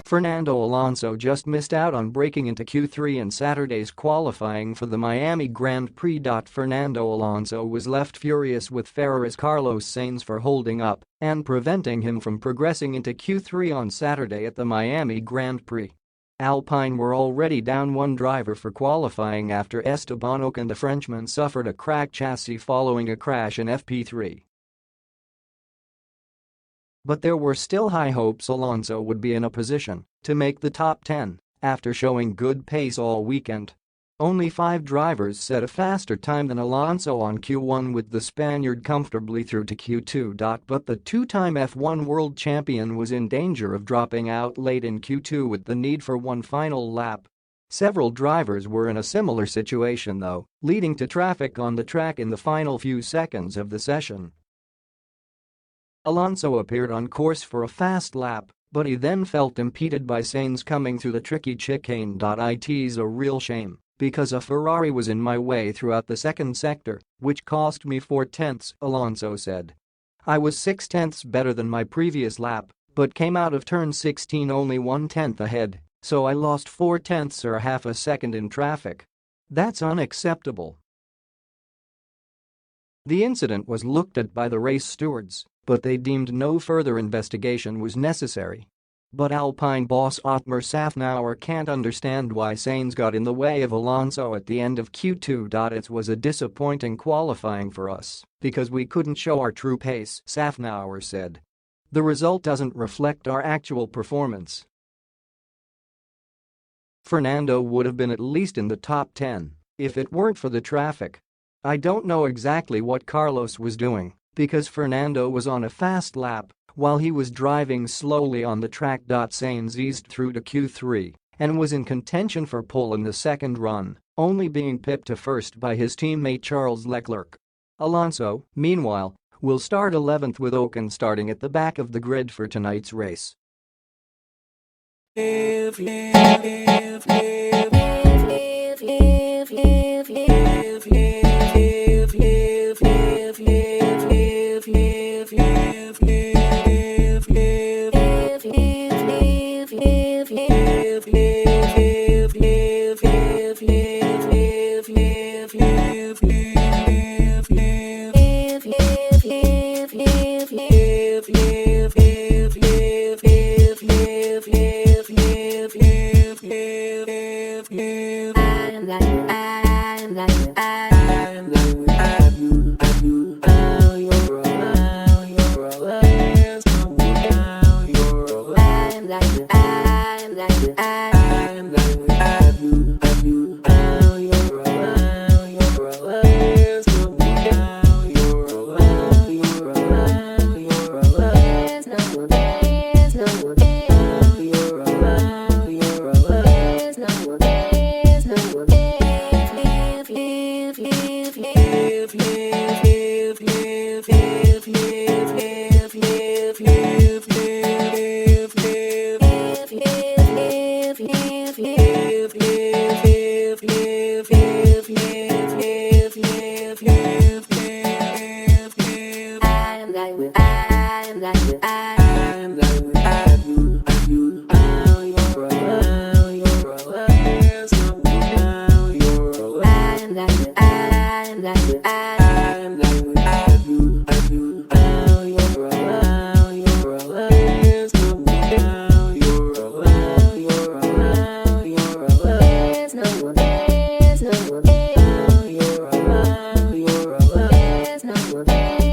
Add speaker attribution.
Speaker 1: Fernando Alonso just missed out on breaking into Q3 in Saturday's qualifying for the Miami Grand Prix. Fernando Alonso was left furious with Ferrari's Carlos Sainz for holding up and preventing him from progressing into Q3 on Saturday at the Miami Grand Prix. Alpine were already down one driver for qualifying after Esteban Ocon, the Frenchman, suffered a cracked chassis following a crash in FP3. But there were still high hopes Alonso would be in a position to make the top 10 after showing good pace all weekend. Only 5 drivers set a faster time than Alonso on Q1, with the Spaniard comfortably through to Q2. But the two-time F1 world champion was in danger of dropping out late in Q2 with the need for one final lap. Several drivers were in a similar situation though, leading to traffic on the track in the final few seconds of the session. Alonso appeared on course for a fast lap, but he then felt impeded by Sainz coming through the tricky chicane. It's a real shame, because a Ferrari was in my way throughout the second sector, which cost me 4/10, Alonso said. I was 6/10 better than my previous lap, but came out of turn 16 only 1/10 ahead, so I lost 4/10 or half a second in traffic. That's unacceptable. The incident was looked at by the race stewards, but they deemed no further investigation was necessary. But Alpine boss Otmar Szafnauer can't understand why Sainz got in the way of Alonso at the end of Q2. It was a disappointing qualifying for us because we couldn't show our true pace, Szafnauer said. The result doesn't reflect our actual performance. Fernando would have been at least in the top 10 if it weren't for the traffic. I don't know exactly what Carlos was doing, because Fernando was on a fast lap while he was driving slowly on the track. Sainz eased through to Q3 and was in contention for pole in the second run, only being pipped to first by his teammate Charles Leclerc. Alonso, meanwhile, will start 11th with Ocon starting at the back of the grid for tonight's race.
Speaker 2: No